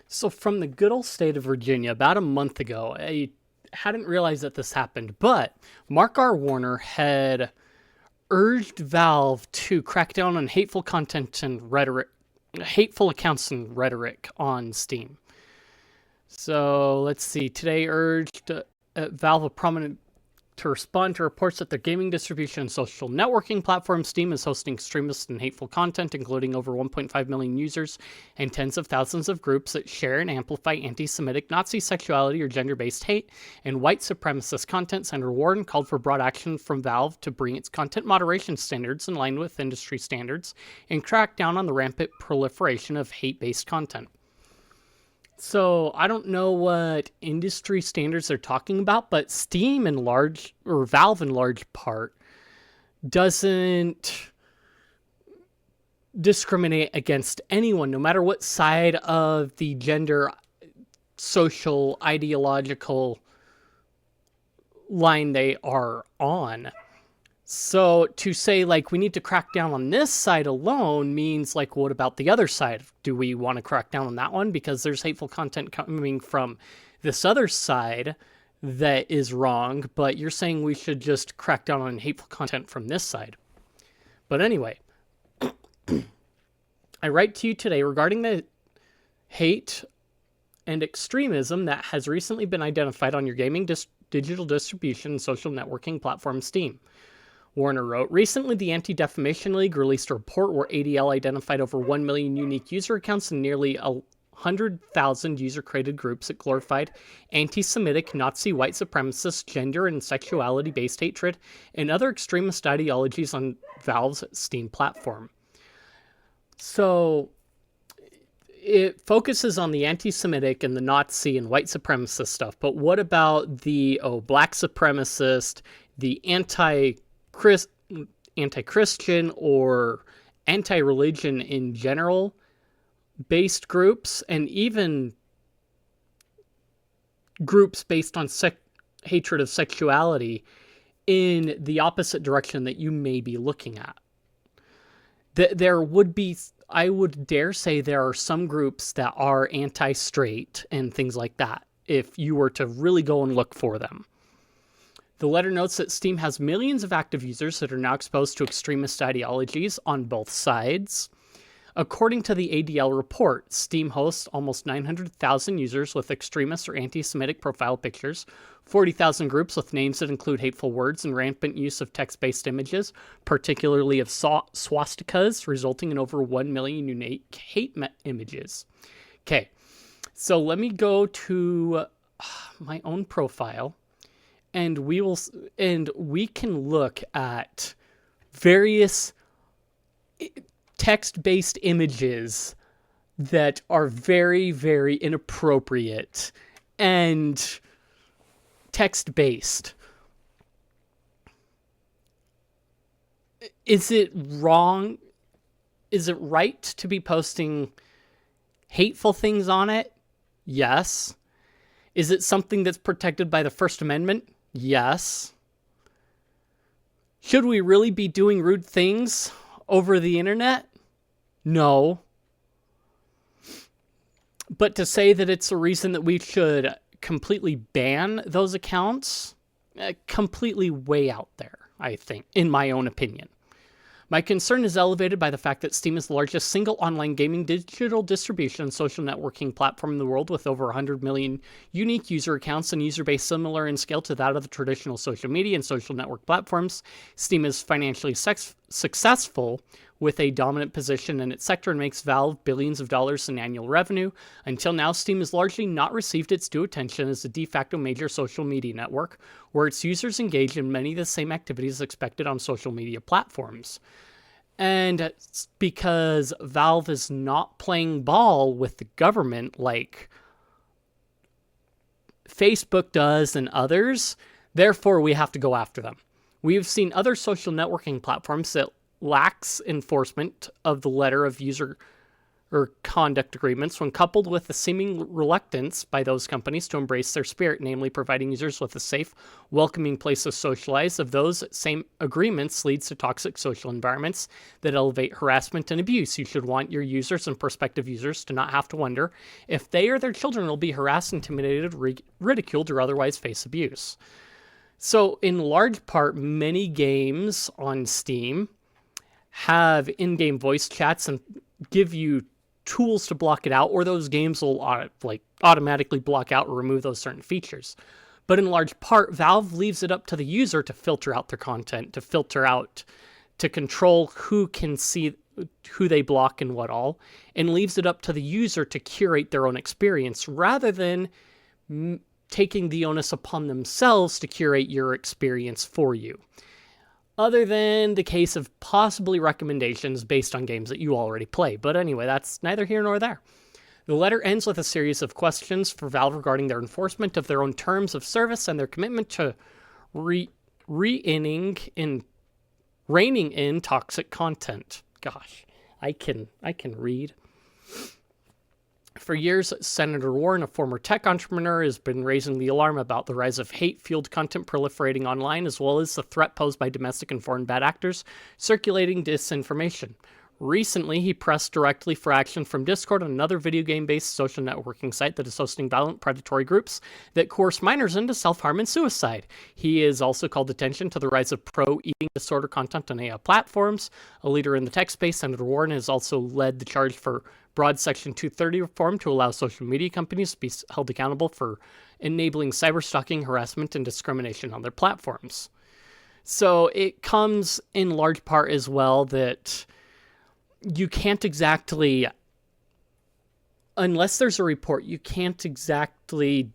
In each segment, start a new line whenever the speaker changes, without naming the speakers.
So from the good old state of Virginia, about a month ago, I hadn't realized that this happened, but Mark R. Warner had urged Valve to crack down on hateful content and rhetoric, hateful accounts and rhetoric on Steam. So let's see. Today urged Valve, a prominent to respond to reports that their gaming distribution and social networking platform Steam is hosting extremist and hateful content, including over 1.5 million users and tens of thousands of groups that share and amplify anti-Semitic, Nazi sexuality or gender-based hate and white supremacist content. Senator Warren called for broad action from Valve to bring its content moderation standards in line with industry standards and crack down on the rampant proliferation of hate-based content. So I don't know what industry standards they're talking about, but Steam in large, or Valve in large part, doesn't discriminate against anyone, no matter what side of the gender, social, ideological line they are on. So to say, like, we need to crack down on this side alone means, like, what about the other side? Do we want to crack down on that one? Because there's hateful content coming from this other side that is wrong, but you're saying we should just crack down on hateful content from this side. But anyway, I write to you today regarding the hate and extremism that has recently been identified on your gaming digital distribution and social networking platform Steam. Warner wrote, recently the Anti-Defamation League released a report where ADL identified over 1 million unique user accounts and nearly 100,000 user-created groups that glorified anti-Semitic, Nazi, white supremacist, gender, and sexuality-based hatred and other extremist ideologies on Valve's Steam platform. So it focuses on the anti-Semitic and the Nazi and white supremacist stuff, but what about the black supremacist, the anti-Christian or anti-religion in general based groups, and even groups based on hatred of sexuality in the opposite direction that you may be looking at? There would be, I would dare say, there are some groups that are anti-straight and things like that, if you were to really go and look for them. The letter notes that Steam has millions of active users that are now exposed to extremist ideologies on both sides. According to the ADL report, Steam hosts almost 900,000 users with extremist or anti-Semitic profile pictures, 40,000 groups with names that include hateful words and rampant use of text-based images, particularly of swastikas, resulting in over 1 million unique hate images. Okay, so let me go to my own profile. And we can look at various text-based images that are very, very inappropriate and text-based. Is it wrong? Is it right to be posting hateful things on it? Yes. Is it something that's protected by the First Amendment? Yes. Should we really be doing rude things over the internet? No. But to say that it's a reason that we should completely ban those accounts, completely way out there, I think, in my own opinion. My concern is elevated by the fact that Steam is the largest single online gaming digital distribution and social networking platform in the world, with over 100 million unique user accounts and user base similar in scale to that of the traditional social media and social network platforms. Steam is financially successful with a dominant position in its sector and makes Valve billions of dollars in annual revenue. Until now, Steam has largely not received its due attention as a de facto major social media network, where its users engage in many of the same activities expected on social media platforms. And because Valve is not playing ball with the government like Facebook does and others, therefore we have to go after them. We've seen other social networking platforms that lacks enforcement of the letter of user or conduct agreements, when coupled with the seeming reluctance by those companies to embrace their spirit, namely providing users with a safe, welcoming place to socialize, of those same agreements leads to toxic social environments that elevate harassment and abuse. You should want your users and prospective users to not have to wonder if they or their children will be harassed, intimidated, ridiculed, or otherwise face abuse. So in large part, many games on Steam have in-game voice chats and give you tools to block it out, or those games will automatically block out or remove those certain features. But in large part, Valve leaves it up to the user to filter out their content, to control who can see, who they block and what all, and leaves it up to the user to curate their own experience rather than taking the onus upon themselves to curate your experience for you. Other than the case of possibly recommendations based on games that you already play. But anyway, that's neither here nor there. The letter ends with a series of questions for Valve regarding their enforcement of their own terms of service and their commitment to reining in toxic content. Gosh, I can read. For years, Senator Warren, a former tech entrepreneur, has been raising the alarm about the rise of hate-fueled content proliferating online, as well as the threat posed by domestic and foreign bad actors circulating disinformation. Recently, he pressed directly for action from Discord, another video game-based social networking site that is hosting violent predatory groups that coerce minors into self-harm and suicide. He has also called attention to the rise of pro-eating disorder content on AI platforms. A leader in the tech space, Senator Warren has also led the charge for broad Section 230 reform to allow social media companies to be held accountable for enabling cyberstalking, harassment, and discrimination on their platforms. So it comes in large part as well that you can't exactly, unless there's a report, you can't exactly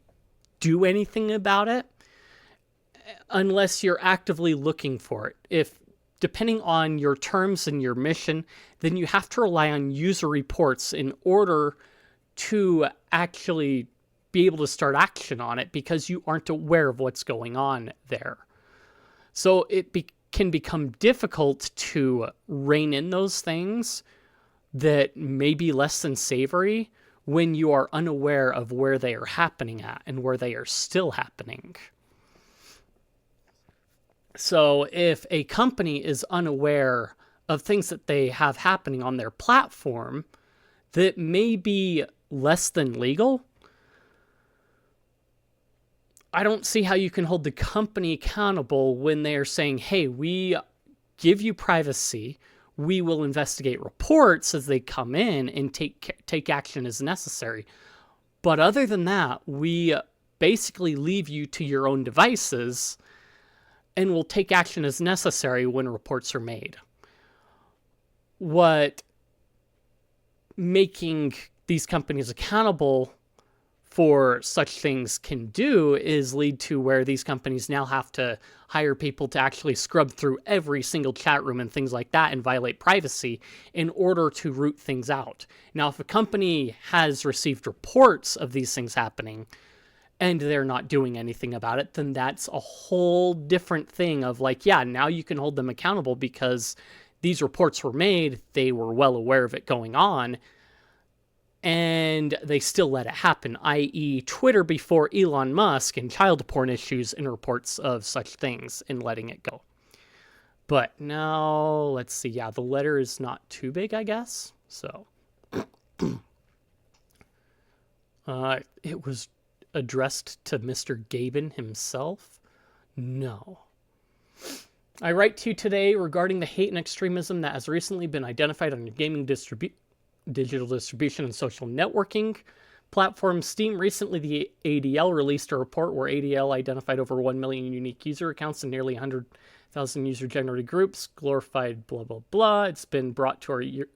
do anything about it unless you're actively looking for it. If, depending on your terms and your mission, then you have to rely on user reports in order to actually be able to start action on it because you aren't aware of what's going on there. So it can become difficult to rein in those things that may be less than savory when you are unaware of where they are happening at and where they are still happening. So if a company is unaware of things that they have happening on their platform that may be less than legal, I don't see how you can hold the company accountable when they are saying, hey, we give you privacy, we will investigate reports as they come in and take action as necessary. But other than that, we basically leave you to your own devices and will take action as necessary when reports are made. What making these companies accountable for such things can do is lead to where these companies now have to hire people to actually scrub through every single chat room and things like that and violate privacy in order to root things out. Now, if a company has received reports of these things happening and they're not doing anything about it, then that's a whole different thing of like, yeah, now you can hold them accountable because these reports were made, they were well aware of it going on, and they still let it happen, i.e. Twitter before Elon Musk and child porn issues and reports of such things and letting it go. But now, let's see, yeah, the letter is not too big, I guess. So, it was addressed to Mr. Gaben himself? No. I write to you today regarding the hate and extremism that has recently been identified on your gaming digital distribution and social networking platform Steam. Recently, the ADL released a report where ADL identified over 1 million unique user accounts and nearly 100,000 user-generated groups, glorified blah, blah, blah. It's been brought to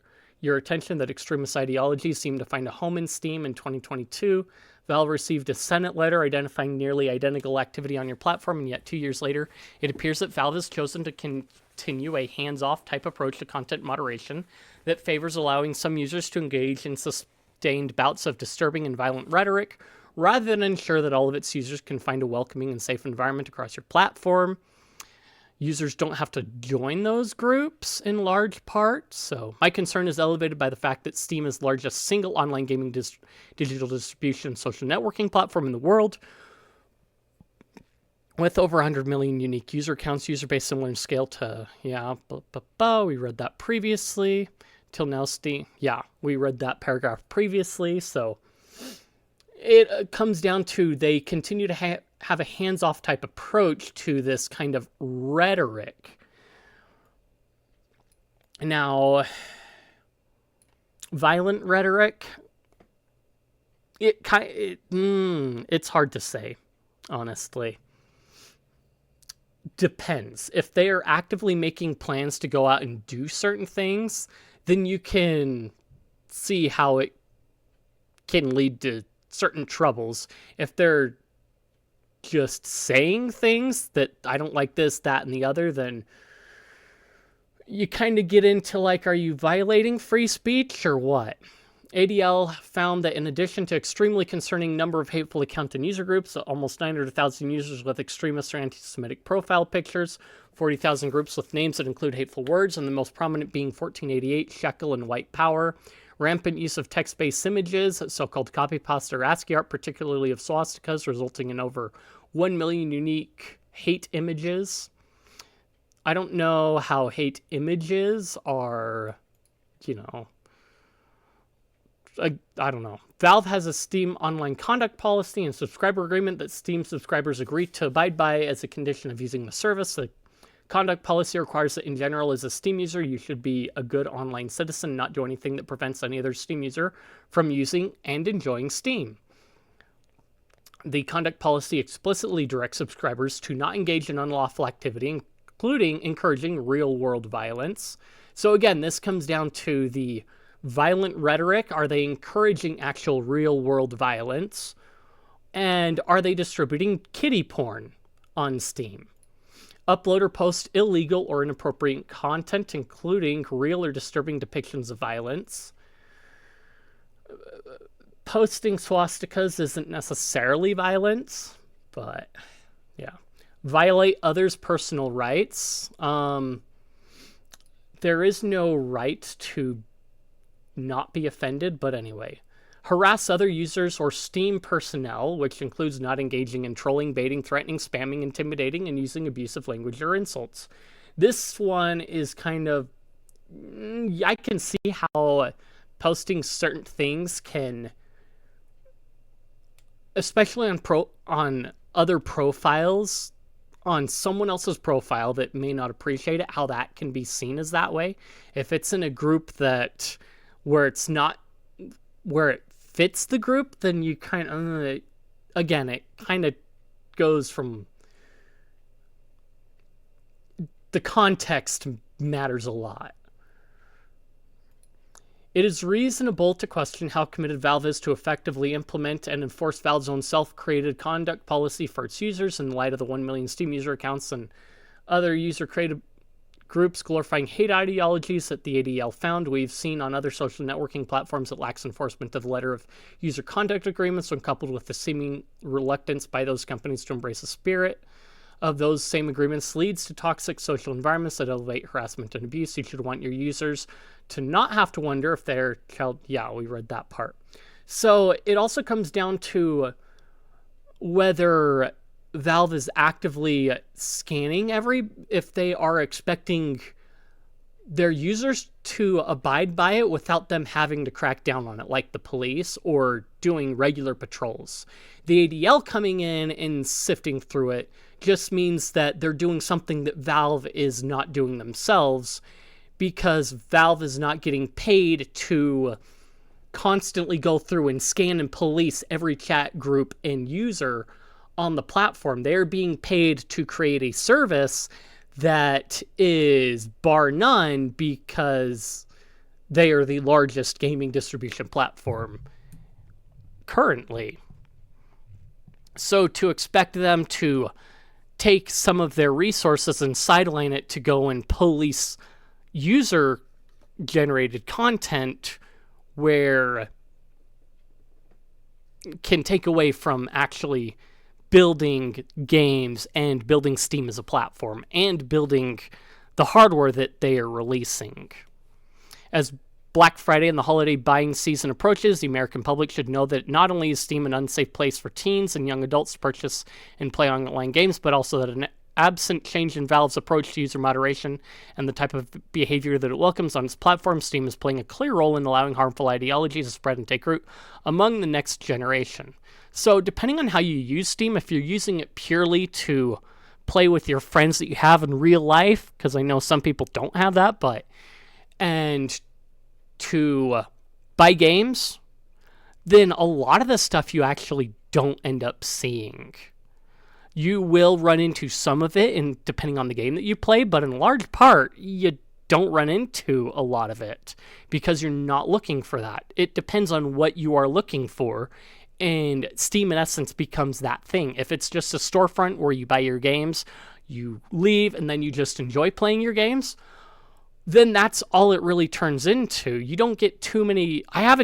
your attention that extremist ideologies seem to find a home in Steam in 2022. Valve received a Senate letter identifying nearly identical activity on your platform, and yet 2 years later, it appears that Valve has chosen to continue a hands-off type approach to content moderation that favors allowing some users to engage in sustained bouts of disturbing and violent rhetoric, rather than ensure that all of its users can find a welcoming and safe environment across your platform. users don't have to join those groups in large part. So my concern is elevated by the fact that Steam is the largest single online gaming digital distribution social networking platform in the world, with over 100 million unique user accounts, user base similar in scale to, we read that previously. Till now, Steam, we read that paragraph previously. So it comes down to they continue to have a hands-off type approach to this kind of rhetoric. Now, violent rhetoric, it's hard to say, honestly. Depends. If they are actively making plans to go out and do certain things, then you can see how it can lead to certain troubles. If they're just saying things that I don't like this, that, and the other, then you kind of get into like, are you violating free speech or what? ADL found that in addition to extremely concerning number of hateful account and user groups, almost 900,000 users with extremist or anti-Semitic profile pictures, 40,000 groups with names that include hateful words, and the most prominent being 1488, Shekel, and White Power, rampant use of text-based images, so-called copy-pasta or ASCII art, particularly of swastikas, resulting in over 1 million unique hate images. I don't know how hate images are, I don't know. Valve has a Steam online conduct policy and subscriber agreement that Steam subscribers agree to abide by as a condition of using the service. The conduct policy requires that in general, as a Steam user, you should be a good online citizen, not do anything that prevents any other Steam user from using and enjoying Steam. The conduct policy explicitly directs subscribers to not engage in unlawful activity, including encouraging real-world violence. So again, this comes down to the violent rhetoric. Are they encouraging actual real-world violence? And are they distributing kiddie porn on Steam? Upload or post illegal or inappropriate content, including real or disturbing depictions of violence. Posting swastikas isn't necessarily violence, but yeah. Violate others' personal rights. There is no right to not be offended, but anyway. Harass other users or Steam personnel, which includes not engaging in trolling, baiting, threatening, spamming, intimidating, and using abusive language or insults. This one is kind of, I can see how posting certain things can, especially on other profiles, on someone else's profile that may not appreciate it, how that can be seen as that way. If it's in a group that where it's not, where it fits the group, then you kind of, again, it kind of goes from, the context matters a lot. It is reasonable to question how committed Valve is to effectively implement and enforce Valve's own self-created conduct policy for its users in light of the 1 million Steam user accounts and other user-created groups glorifying hate ideologies that the ADL found. We've seen on other social networking platforms that lacks enforcement of the letter of user conduct agreements when coupled with the seeming reluctance by those companies to embrace the spirit of those same agreements leads to toxic social environments that elevate harassment and abuse. You should want your users to not have to wonder if their child... Yeah, we read that part. So it also comes down to whether Valve is actively scanning if they are expecting their users to abide by it without them having to crack down on it, like the police, or doing regular patrols. The ADL coming in and sifting through it just means that they're doing something that Valve is not doing themselves, because Valve is not getting paid to constantly go through and scan and police every chat group and user on the platform. They're being paid to create a service that is bar none because they are the largest gaming distribution platform currently. So to expect them to take some of their resources and sideline it to go and police user-generated content where can take away from actually building games and building Steam as a platform and building the hardware that they are releasing. As Black Friday and the holiday buying season approaches, the American public should know that not only is Steam an unsafe place for teens and young adults to purchase and play online games, but also that an absent change in Valve's approach to user moderation and the type of behavior that it welcomes on its platform, Steam is playing a clear role in allowing harmful ideologies to spread and take root among the next generation. So depending on how you use Steam, if you're using it purely to play with your friends that you have in real life, because I know some people don't have that, and to buy games, then a lot of the stuff you actually don't end up seeing. You will run into some of it, and depending on the game that you play, but in large part, you don't run into a lot of it because you're not looking for that. It depends on what you are looking for, and Steam, in essence, becomes that thing. If it's just a storefront where you buy your games, you leave, and then you just enjoy playing your games, then that's all it really turns into. You don't get too many... I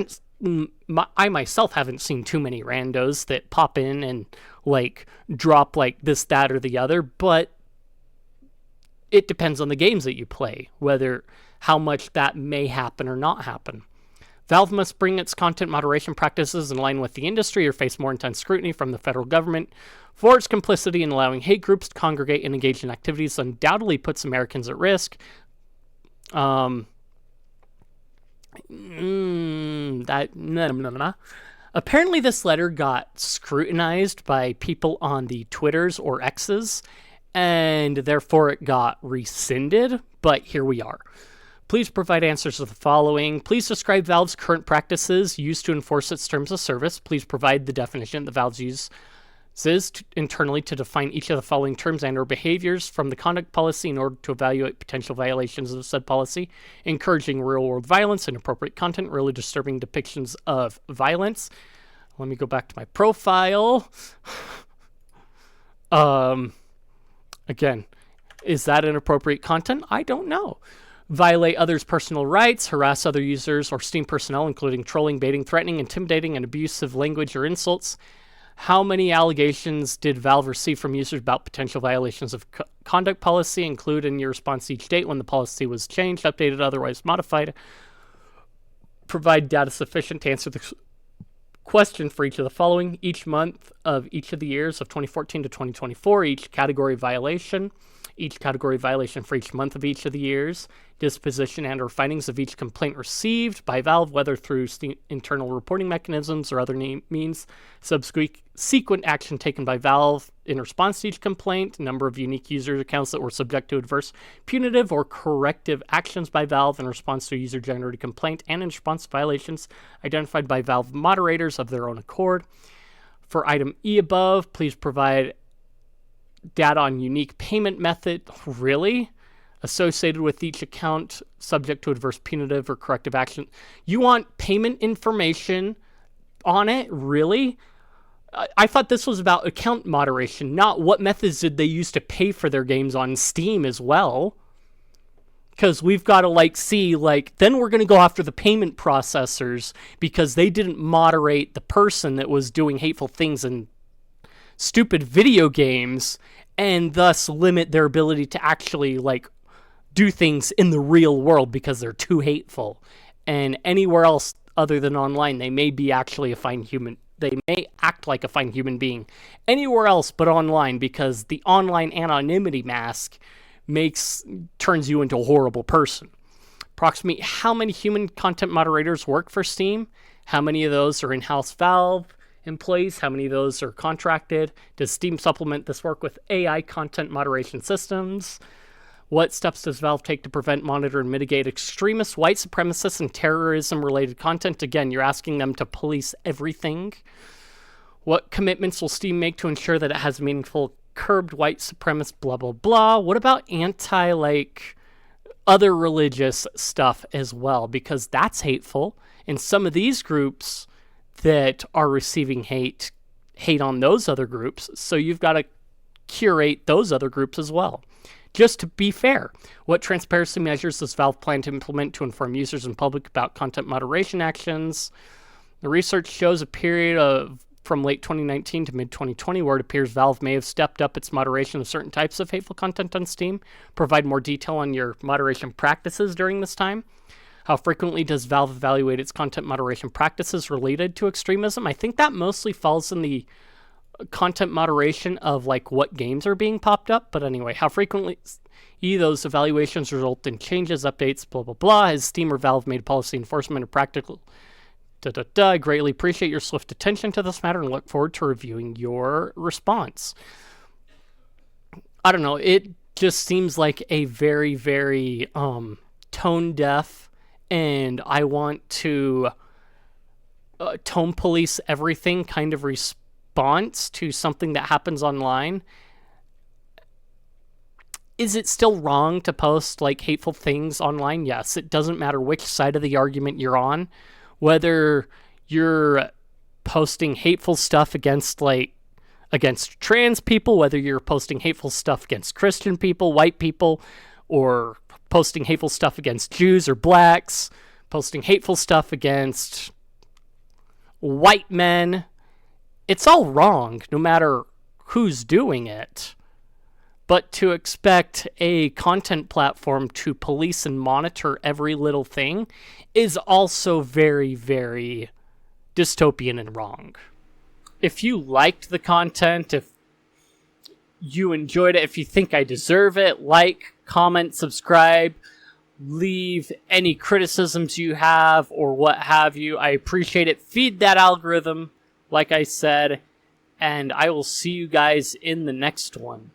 myself haven't seen too many randos that pop in and drop this, that, or the other, but it depends on the games that you play, how much that may happen or not happen. Valve must bring its content moderation practices in line with the industry or face more intense scrutiny from the federal government for its complicity in allowing hate groups to congregate and engage in activities that undoubtedly puts Americans at risk. Apparently this letter got scrutinized by people on the Twitters or X's, and therefore it got rescinded, but here we are. Please provide answers to the following. Please describe Valve's current practices used to enforce its terms of service. Please provide the definition that Valve uses internally to define each of the following terms and or behaviors from the conduct policy in order to evaluate potential violations of said policy, encouraging real-world violence, inappropriate content, really disturbing depictions of violence. Let me go back to my profile. Again, is that inappropriate content? I don't know. Violate others' personal rights, harass other users or Steam personnel, including trolling, baiting, threatening, intimidating, and abusive language or insults. How many allegations did Valve receive from users about potential violations of conduct policy? Include in your response each date when the policy was changed, updated, otherwise modified. Provide data sufficient to answer the question for each of the following. Each month of each of the years of 2014 to 2024, each category violation for each month of each of the years, disposition and or findings of each complaint received by Valve, whether through internal reporting mechanisms or other means, subsequent action taken by Valve in response to each complaint, number of unique user accounts that were subject to adverse punitive or corrective actions by Valve in response to a user-generated complaint and in response to violations identified by Valve moderators of their own accord. For item E above, please provide data on unique payment method, really, associated with each account subject to adverse punitive or corrective action. You want payment information on it, really? I thought this was about account moderation, not what methods did they use to pay for their games on Steam as well. Because we've got to see, then we're going to go after the payment processors because they didn't moderate the person that was doing hateful things and stupid video games and thus limit their ability to actually do things in the real world because they're too hateful. And anywhere else other than online, they may be actually a fine human. They may act like a fine human being anywhere else but online because the online anonymity mask turns you into a horrible person. Approximately how many human content moderators work for Steam? How many of those are in-house Valve employees? How many of those are contracted? Does Steam supplement this work with AI content moderation systems? What steps does Valve take to prevent, monitor, and mitigate extremist, white supremacist, and terrorism-related content? Again, you're asking them to police everything. What commitments will Steam make to ensure that it has meaningful curbed white supremacist blah, blah, blah? What about other religious stuff as well? Because that's hateful. And some of these groups that are receiving hate on those other groups, so you've got to curate those other groups as well. Just to be fair, what transparency measures does Valve plan to implement to inform users and public about content moderation actions? The research shows a period of from late 2019 to mid-2020, where it appears Valve may have stepped up its moderation of certain types of hateful content on Steam. Provide more detail on your moderation practices during this time. How frequently does Valve evaluate its content moderation practices related to extremism? I think that mostly falls in the content moderation of like what games are being popped up. But anyway, how frequently those evaluations result in changes, updates, blah, blah, blah. Has Steam or Valve made policy enforcement a practical... I greatly appreciate your swift attention to this matter and look forward to reviewing your response. I don't know. It just seems like a very, very tone deaf, and I want to tone police everything kind of response to something that happens online. Is it still wrong to post like hateful things online? Yes. It doesn't matter which side of the argument you're on. Whether you're posting hateful stuff against trans people, whether you're posting hateful stuff against Christian people, white people, or posting hateful stuff against Jews or blacks, posting hateful stuff against white men, it's all wrong, no matter who's doing it. But to expect a content platform to police and monitor every little thing is also very, very dystopian and wrong. If you liked the content, if you enjoyed it, if you think I deserve it, like, comment, subscribe, leave any criticisms you have or what have you. I appreciate it. Feed that algorithm, like I said, and I will see you guys in the next one.